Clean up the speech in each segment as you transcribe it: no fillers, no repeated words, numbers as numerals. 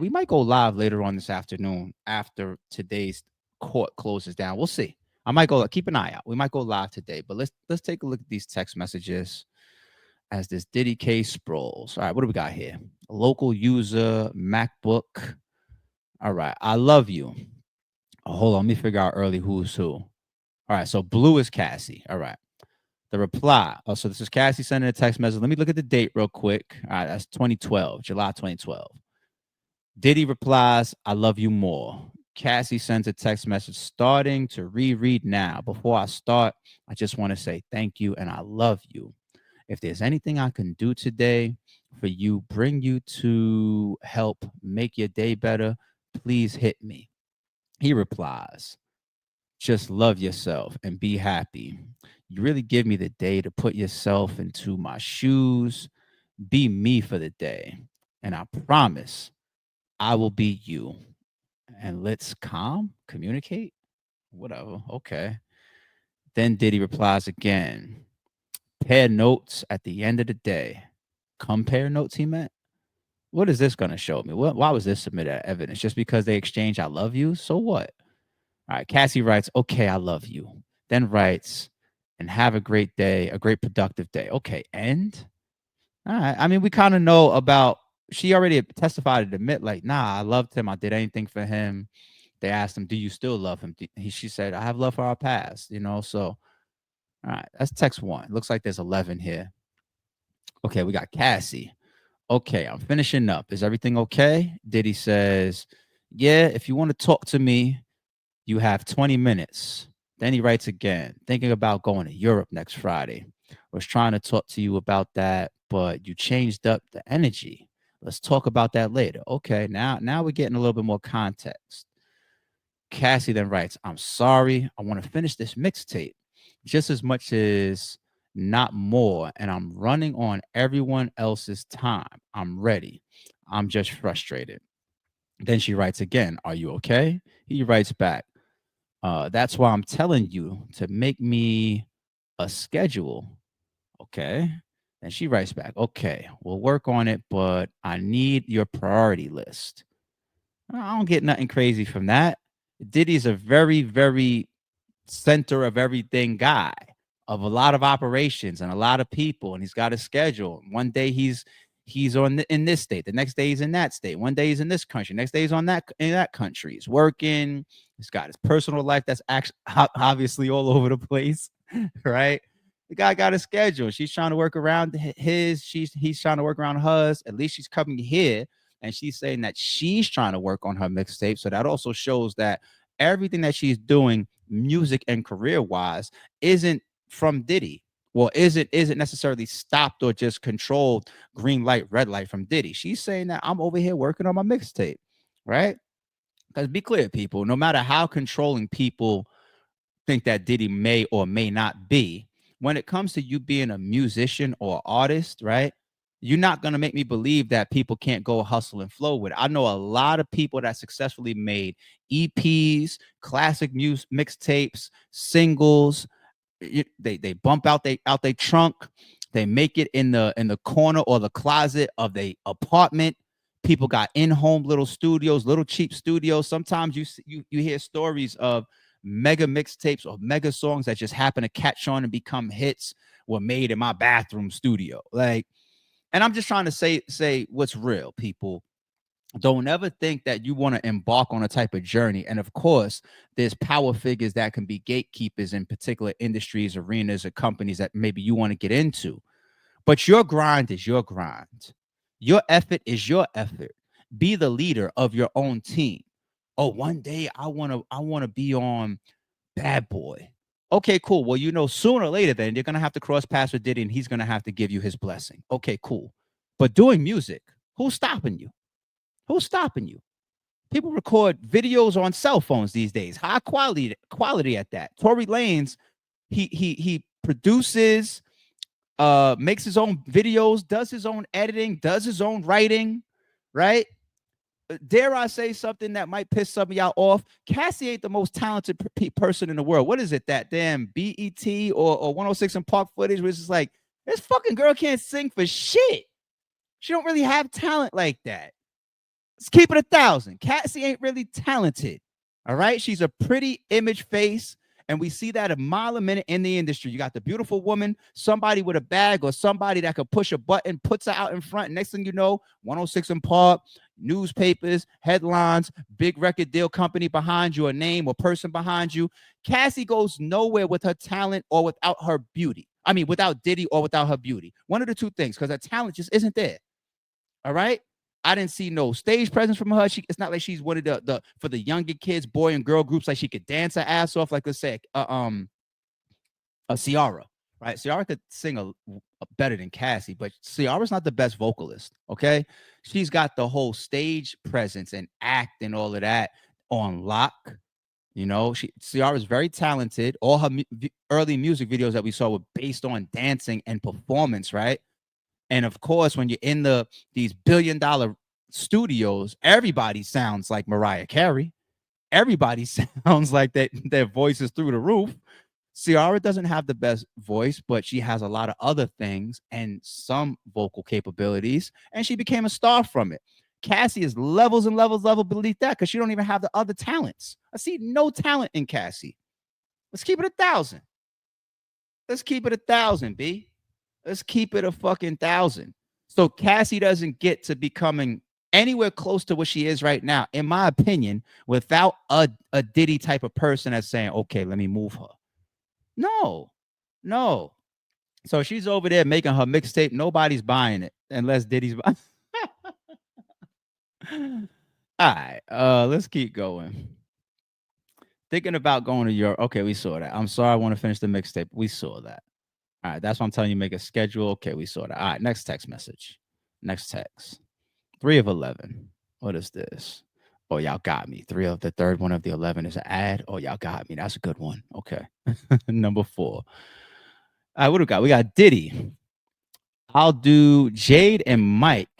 We might go live later on this afternoon after today's court closes down. We'll see. I might go. Keep an eye out. We might go live today, but let's take a look at these text messages as this Diddy case sprawls. All right, what do we got here? A local user, MacBook. All right, I love you. Oh, hold on, let me figure out early who's who. All right, so blue is Cassie. All right. The reply. Oh, so this is Cassie sending a text message. Let me look at the date real quick. All right, that's 2012, July 2012. Diddy replies, I love you more. Cassie sends a text message starting to reread now. Before I start, I just want to say thank you and I love you. If there's anything I can do today for you, bring you to help make your day better, please hit me. He replies, just love yourself and be happy. You really give me the day to put yourself into my shoes. Be me for the day. And I promise I will be you. And let's communicate, whatever. Okay. Then Diddy replies again. Pair notes at the end of the day. Compare notes, he meant? What is this going to show me? Why was this submitted as evidence? Just because they exchange I love you? So what? All right. Cassie writes, okay, I love you. Then writes, and have a great day, a great productive day. Okay. And all right. I mean, we kind of know about, she already testified and admit, like, nah, I loved him. I did anything for him. They asked him, do you still love him? She said, I have love for our past, So, all right. That's text one. Looks like there's 11 here. Okay. We got Cassie. Okay. I'm finishing up. Is everything okay? Diddy says, yeah, if you want to talk to me, you have 20 minutes. Then he writes again, thinking about going to Europe next Friday. Was trying to talk to you about that, but you changed up the energy. Let's talk about that later. Okay, now we're getting a little bit more context. Cassie then writes, I'm sorry. I want to finish this mixtape just as much as not more. And I'm running on everyone else's time. I'm ready. I'm just frustrated. Then she writes again, are you okay? He writes back, that's why I'm telling you to make me a schedule. Okay. And she writes back, okay, we'll work on it, but I need your priority list. I don't get nothing crazy from that. Diddy's a very, very center of everything guy of a lot of operations and a lot of people, and he's got a schedule. One day he's in this state, the next day he's in that state. One day he's in this country, next day he's on that in that country. He's working. He's got his personal life that's actually obviously all over the place, right? The guy got a schedule. She's trying to work around his. He's trying to work around hers. At least she's coming here, and she's saying that she's trying to work on her mixtape. So that also shows that everything that she's doing, music and career wise, isn't from Diddy. Well, isn't necessarily stopped or just controlled green light, red light from Diddy. She's saying that I'm over here working on my mixtape, right? Because be clear, people, no matter how controlling people think that Diddy may or may not be, when it comes to you being a musician or artist, right? You're not going to make me believe that people can't go hustle and flow with it. I know a lot of people that successfully made EPs, classic music mixtapes, singles. They bump out they trunk. They make it in the corner or the closet of the apartment. People got in-home little studios, little cheap studios. Sometimes you hear stories of mega mixtapes or mega songs that just happen to catch on and become hits were made in my bathroom studio. Like, and I'm just trying to say what's real, people. Don't ever think that you want to embark on a type of journey. And of course, there's power figures that can be gatekeepers in particular industries, arenas, or companies that maybe you want to get into. But your grind is your grind. Your effort is your effort. Be the leader of your own team. Oh, one day I want to be on Bad Boy. Okay, cool. Well, sooner or later, then you're gonna have to cross paths with Diddy, and he's gonna have to give you his blessing. Okay, cool. But doing music, who's stopping you? Who's stopping you? People record videos on cell phones these days, high quality at that. Tory Lanez, he produces, makes his own videos, does his own editing, does his own writing, right? Dare I say something that might piss some of y'all off? Cassie ain't the most talented person in the world. What is it? That damn BET or 106 and Park footage, which is like, this fucking girl can't sing for shit. She don't really have talent like that. Let's keep it 1,000. Cassie ain't really talented. All right. She's a pretty image face. And we see that a mile a minute in the industry. You got the beautiful woman, somebody with a bag, or somebody that could push a button, puts her out in front. Next thing you know, 106 in Park, newspapers, headlines, big record deal company behind you, a name or person behind you. Cassie goes nowhere with her talent or without her beauty. I mean, without Diddy or without her beauty. One of the two things, because her talent just isn't there. All right. I didn't see no stage presence from her. It's not like she's one of the for the younger kids, boy and girl groups, like she could dance her ass off, like let's say a Ciara, right? Ciara could sing better than Cassie, but Ciara's not the best vocalist. Okay, she's got the whole stage presence and act and all of that on lock. You know, Ciara's very talented. All her early music videos that we saw were based on dancing and performance, right? And of course, when you're in these $1 billion studios, everybody sounds like Mariah Carey. Everybody sounds like their voice is through the roof. Ciara doesn't have the best voice, but she has a lot of other things and some vocal capabilities, and she became a star from it. Cassie is levels and levels beneath that because she don't even have the other talents. I see no talent in Cassie. Let's keep it 1,000. Let's keep it 1,000, B. Let's keep it a fucking 1,000. So Cassie doesn't get to becoming anywhere close to what she is right now, in my opinion, without a Diddy type of person that's saying, okay, let me move her. No, no. So she's over there making her mixtape. Nobody's buying it unless Diddy's buying. All right, let's keep going. Thinking about going to Europe. Okay, we saw that. I'm sorry, I want to finish the mixtape. We saw that. All right, that's what I'm telling you. Make a schedule. Okay, we saw that. All right, next text message. Next text. 3 of 11. What is this? Oh, y'all got me. The third one of the 11 is an ad. Oh, y'all got me. That's a good one. Okay. Number 4. All right, what do we got? We got Diddy. I'll do Jade and Mike.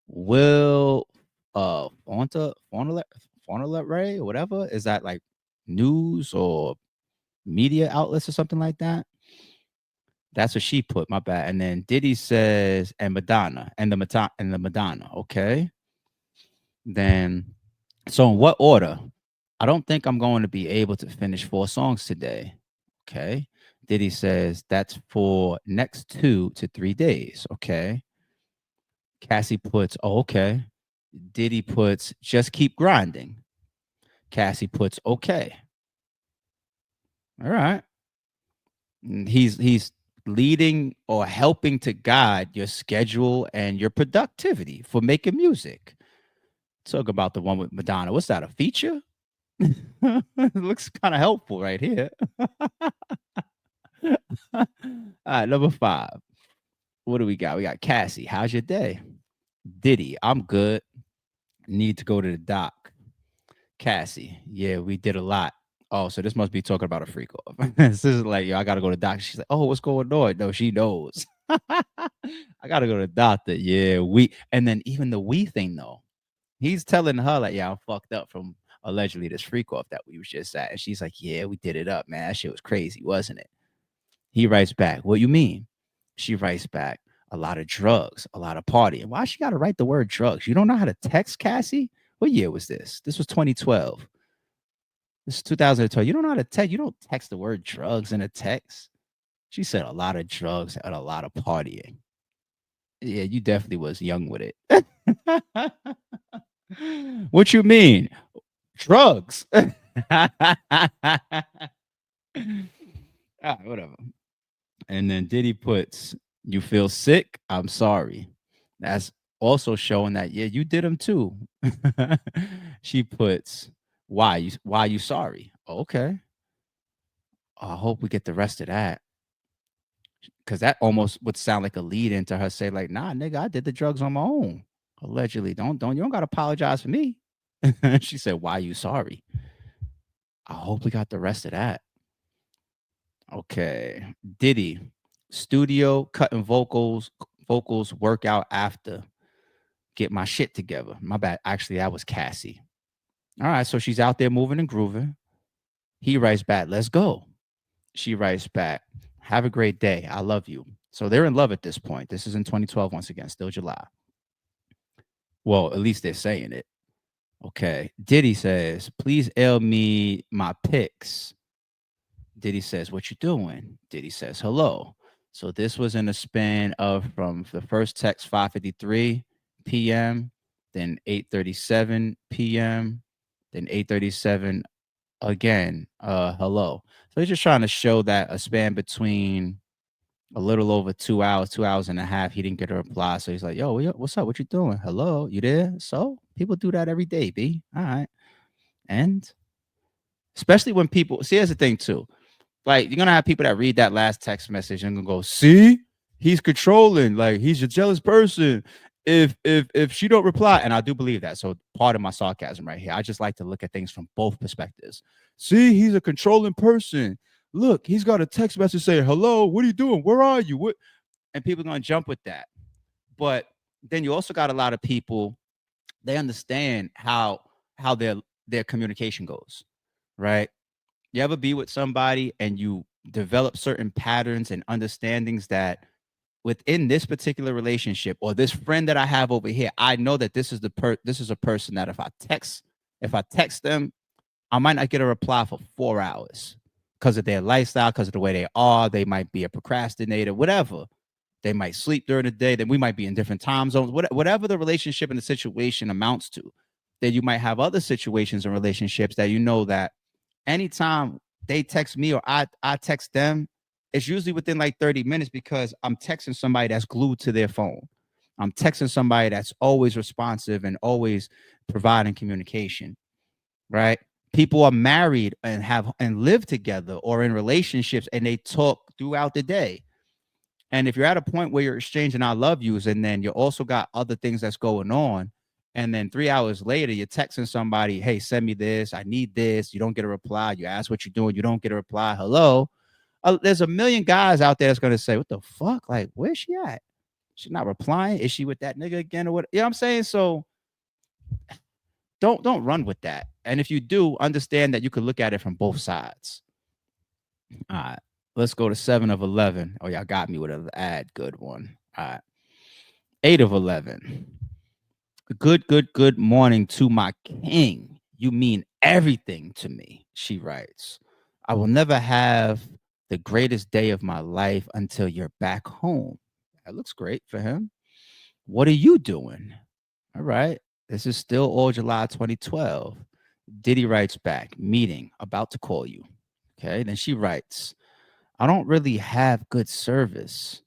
Will Fauna Ray or whatever. Is that like news or media outlets or something like that? That's what she put. My bad. And then Diddy says, and Madonna, and the Madonna. Okay. Then, so in what order? I don't think I'm going to be able to finish 4 songs today. Okay. Diddy says that's for next 2 to 3 days. Okay. Cassie puts, oh, okay. Diddy puts, just keep grinding. Cassie puts, okay. All right. He's leading or helping to guide your schedule and your productivity for making music. Talk about the one with Madonna. What's that? A feature? It looks kind of helpful right here. All right, number 5. What do we got? We got Cassie. How's your day? Diddy. I'm good. Need to go to the doc. Cassie. Yeah, we did a lot. Oh, so this must be talking about a freak off. This is like, yo, I gotta go to the doctor. She's like, oh, what's going on? No, she knows. I gotta go to the doctor. Yeah, and then even the we thing though. He's telling her like, yeah, I'm fucked up from allegedly this freak off that we was just at. And she's like, yeah, we did it up, man. That shit was crazy, wasn't it? He writes back, what you mean? She writes back, a lot of drugs, a lot of partying. Why she got to write the word drugs? You don't know how to text, Cassie? What year was this? This was 2012. This is 2012. You don't know how to text. You don't text the word drugs in a text. She said a lot of drugs and a lot of partying. Yeah, you definitely was young with it. What you mean? Drugs. Whatever. And then Diddy puts, you feel sick? I'm sorry. That's also showing that, yeah, you did them too. She puts, why you sorry? Okay. I hope we get the rest of that. Because that almost would sound like a lead into her say, like, nah, nigga, I did the drugs on my own. Allegedly. You don't gotta apologize for me. She said, why you sorry? I hope we got the rest of that. Okay. Diddy, studio, cutting vocals, workout after. Get my shit together. My bad. Actually, that was Cassie. All right. So she's out there moving and grooving. He writes back, let's go. She writes back, have a great day. I love you. So they're in love at this point. This is in 2012, once again, still July. Well, at least they're saying it. Okay. Diddy says, please air me my pics. Diddy says, what you doing? Diddy says, hello. So this was in a span of from the first text 5:53 p.m., then 8:37 p.m., then 8:37 again. Hello. So he's just trying to show that a span between a little over 2 hours, 2 hours and a half, he didn't get a reply. So he's like, yo, what's up? What you doing? Hello, you there? So people do that every day, B. All right. And especially when people see, here's the thing too. Like, you're gonna have people that read that last text message and gonna go, see, he's controlling, like he's a jealous person. If she don't reply, and I do believe that. So part of my sarcasm right here. I just like to look at things from both perspectives. See, he's a controlling person. Look, he's got a text message saying, hello, what are you doing? Where are you? What? And people are gonna jump with that. But then you also got a lot of people, they understand how their communication goes, right? You ever be with somebody and you develop certain patterns and understandings that within this particular relationship or this friend that I have over here, I know that this is a person that if I text them, I might not get a reply for 4 hours because of their lifestyle, because of the way they are. They might be a procrastinator, whatever. They might sleep during the day. Then we might be in different time zones. Whatever the relationship and the situation amounts to, then you might have other situations and relationships that you know that anytime they text me or I text them, it's usually within like 30 minutes because I'm texting somebody that's glued to their phone. I'm texting somebody that's always responsive and always providing communication, right? People are married and have and live together or in relationships and they talk throughout the day. And if you're at a point where you're exchanging I love yous and then you also got other things that's going on, and then 3 hours later, you're texting somebody, hey, send me this. I need this. You don't get a reply. You ask what you're doing. You don't get a reply. Hello. There's a million guys out there that's going to say, what the fuck? Like, where's she at? She's not replying. Is she with that nigga again or what? You know what I'm saying? So don't run with that. And if you do, understand that you could look at it from both sides. All right. Let's go to 7 of 11. Oh, y'all got me with an ad. Good one. All right. 8 of 11. Good morning to my king. You mean everything to me, she writes. I will never have the greatest day of my life until you're back home. That looks great for him. What are you doing? All right. This is still all July 2012. Diddy writes back, meeting, about to call you. Okay. Then she writes, I don't really have good service.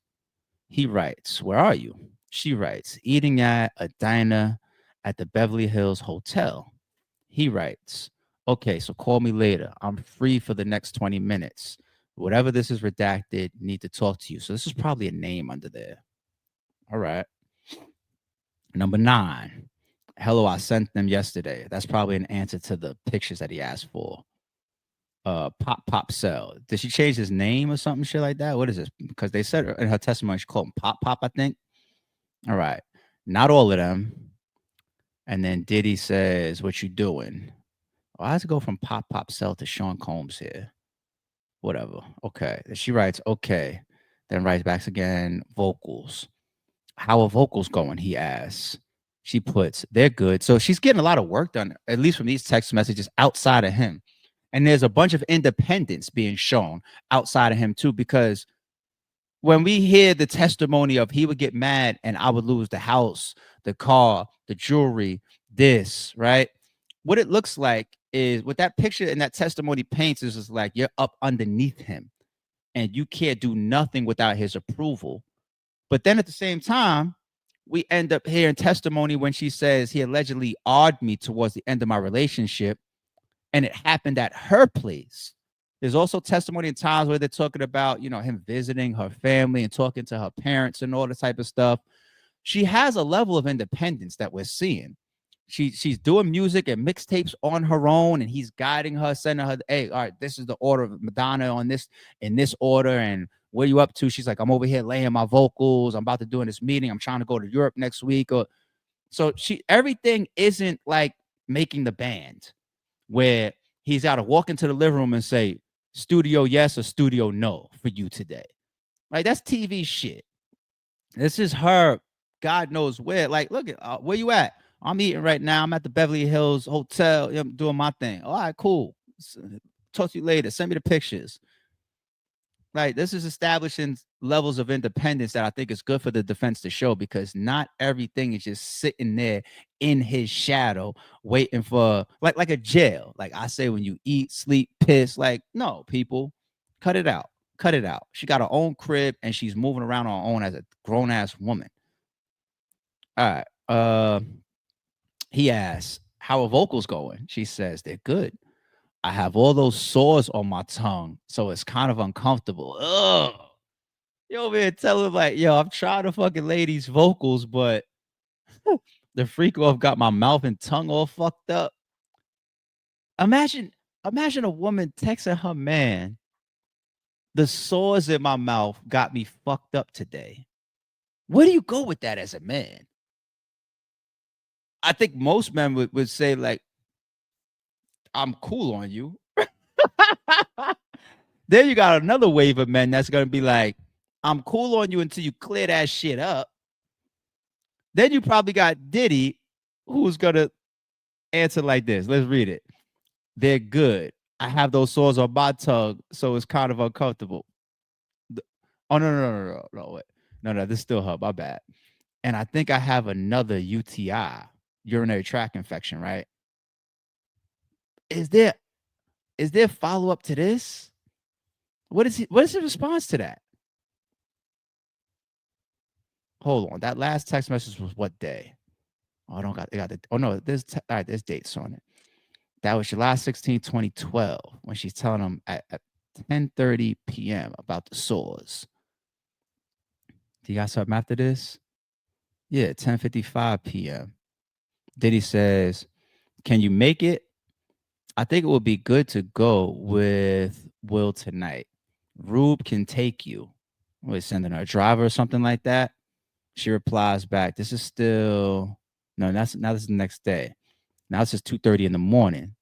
He writes, where are you? She writes, eating at a diner at the Beverly Hills Hotel. He writes, okay, so call me later. I'm free for the next 20 minutes. Whatever this is redacted, need to talk to you. So this is probably a name under there. All right. Number 9. Hello, I sent them yesterday. That's probably an answer to the pictures that he asked for. Pop Cell. Did she change his name or something shit like that? What is this? Because they said in her testimony she called him Pop, I think. All right. Not all of them. And then Diddy says, what you doing? Why does it go from Pop Cell to Sean Combs here? Whatever. Okay. She writes, okay. Then writes back again, vocals. How are vocals going? He asks. She puts, they're good. So she's getting a lot of work done, at least from these text messages outside of him. And there's a bunch of independence being shown outside of him too, because when we hear the testimony of he would get mad and I would lose the house, the car, the jewelry, this, right? What it looks like is what that picture and that testimony paints is like you're up underneath him and you can't do nothing without his approval. But then at the same time, we end up hearing testimony when she says he allegedly awed me towards the end of my relationship and it happened at her place. There's also testimony in times where they're talking about, him visiting her family and talking to her parents and all this type of stuff. She has a level of independence that we're seeing. She's doing music and mixtapes on her own, and he's guiding her, sending her, hey, all right, this is the order of Madonna on this in this order, and where you up to? She's like, I'm over here laying my vocals. I'm about to do in this meeting. I'm trying to go to Europe next week. Or so everything isn't like making the band where he's got to walk into the living room and say, studio yes or studio no for you today. Like, that's TV shit. This is her, God knows where. Like, look at where you at? I'm eating right now. I'm at the Beverly Hills Hotel. I'm doing my thing. All right, cool. Talk to you later. Send me the pictures. Right. This is establishing levels of independence that I think is good for the defense to show because not everything is just sitting there in his shadow waiting for like a jail. Like I say, when you eat, sleep, piss, like, no, people, cut it out. Cut it out. She got her own crib and she's moving around on her own as a grown ass woman. All right. He asks, how are vocals going? She says, they're good. I have all those sores on my tongue, so it's kind of uncomfortable. Ugh. You over here telling him like, yo, I'm trying to fucking lay these vocals, but the freak off got my mouth and tongue all fucked up. Imagine, imagine a woman texting her man, the sores in my mouth got me fucked up today. Where do you go with that as a man? I think most men would say, like, I'm cool on you. Then you got another wave of men that's gonna be like, I'm cool on you until you clear that shit up. Then you probably got Diddy, who's gonna answer like this. Let's read it. They're good. I have those sores on my tongue, so it's kind of uncomfortable. Oh no, wait. No, this is still her. My bad. And I think I have another UTI, urinary tract infection, right? Is there follow up to this? What is the response to that? Hold on. That last text message was what day? Oh, I don't got it got the oh no, all right, there's dates on it. That was July 16, 2012, when she's telling him at 10:30 p.m. about the sores. Do you got something after this? Yeah, 10:55 p.m. Diddy says, can you make it? I think it would be good to go with Will tonight. Rube can take you. We're sending her a driver or something like that. She replies back, this is still no, that's now this is the next day. Now it's just 2:30 in the morning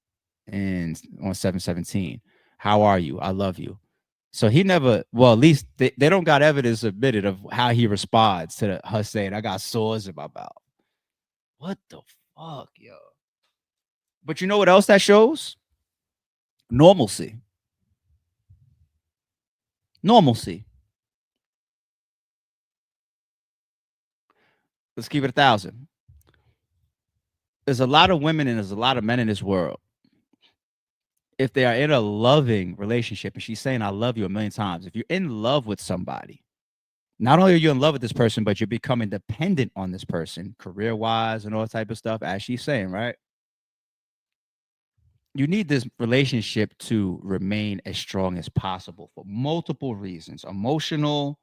and on 7/17. How are you? I love you. So he never, well, at least they don't got evidence admitted of how he responds to her saying, I got sores in my mouth. What the fuck, yo? But you know what else that shows? Normalcy. Normalcy. Let's keep it 1,000. There's a lot of women and there's a lot of men in this world. If they are in a loving relationship, and she's saying, I love you a million times, if you're in love with somebody, not only are you in love with this person, but you're becoming dependent on this person, career wise and all type of stuff, as she's saying, right? You need this relationship to remain as strong as possible for multiple reasons: emotional,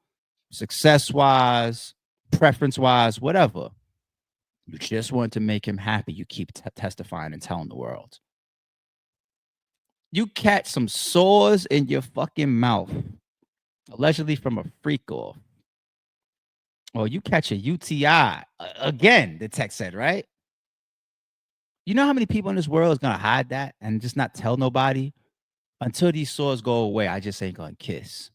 success wise, preference wise, whatever. You just want to make him happy. You keep testifying and telling the world. You catch some sores in your fucking mouth, allegedly from a freak off. Or you catch a UTI. Again, the text said, right? You know how many people in this world is gonna hide that and just not tell nobody? Until these sores go away, I just ain't gonna kiss.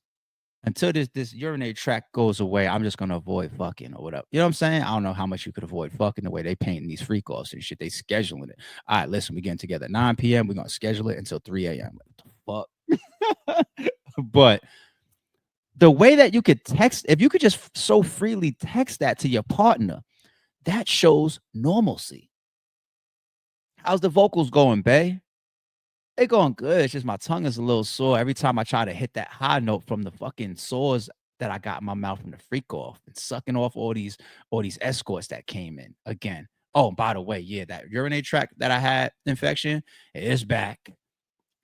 Until this urinary tract goes away, I'm just gonna avoid fucking or whatever. You know what I'm saying? I don't know how much you could avoid fucking the way they painting these freak offs and shit. They scheduling it. All right, listen, we getting together at 9 p.m. We're gonna schedule it until 3 a.m. What the fuck? But the way that you could text, if you could just so freely text that to your partner, that shows normalcy. How's the vocals going, bae? They going good. It's just my tongue is a little sore every time I try to hit that high note from the fucking sores that I got in my mouth from the freak off and sucking off all these escorts that came in again. Oh, by the way, yeah, that urinary tract that I had infection is back.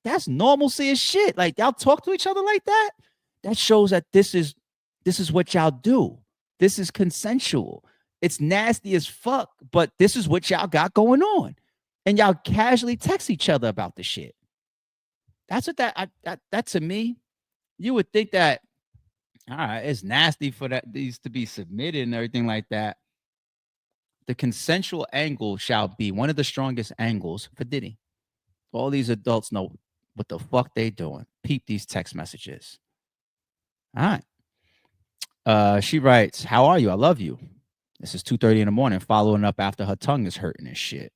That's normalcy as shit. Like y'all talk to each other like that. That shows that this is what y'all do. This is consensual. It's nasty as fuck, but this is what y'all got going on. And y'all casually text each other about the shit. That's what that to me, you would think that, all right, it's nasty for these to be submitted and everything like that. The consensual angle shall be one of the strongest angles for Diddy. All these adults know what the fuck they doing. Peep these text messages. All right. She writes, how are you? I love you. This is 2:30 in the morning, following up after her tongue is hurting and shit.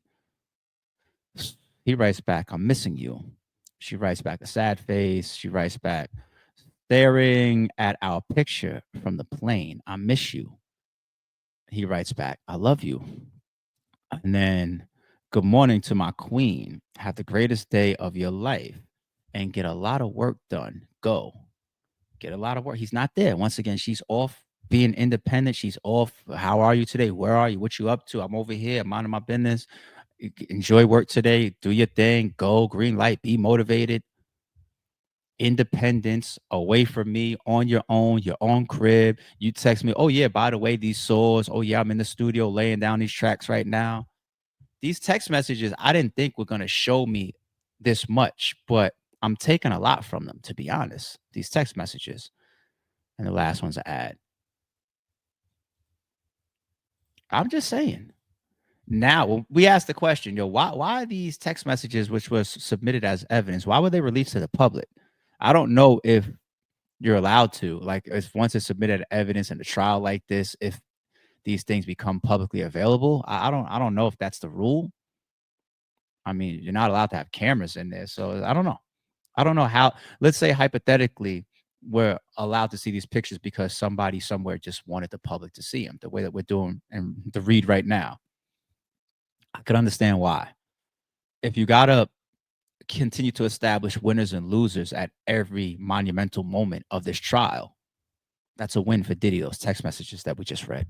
He writes back, I'm missing you. She writes back a sad face. She writes back, staring at our picture from the plane. I miss you. He writes back, I love you. And then, good morning to my queen. Have the greatest day of your life and get a lot of work done. Go get a lot of work. He's not there. Once again, she's off being independent. She's off. How are you today? Where are you? What you up to? I'm over here. I'm minding my business. Enjoy work today. Do your thing. Go green light. Be motivated. Independence away from me on your own crib. You text me, oh yeah, by the way, these saws. Oh yeah, I'm in the studio laying down these tracks right now. These text messages, I didn't think were gonna show me this much, but I'm taking a lot from them, to be honest. These text messages. And the last one's an ad. I'm just saying. Now, we asked the question, yo, why are these text messages, which was submitted as evidence, why were they released to the public? I don't know if you're allowed to, like, if once it's submitted as evidence in a trial like this, if these things become publicly available. I don't know if that's the rule. I mean, you're not allowed to have cameras in there, so I don't know. I don't know how. Let's say hypothetically, we're allowed to see these pictures because somebody somewhere just wanted the public to see them the way that we're doing and the read right now. I could understand why. If you gotta continue to establish winners and losers at every monumental moment of this trial, that's a win for Diddy. Those text messages that we just read.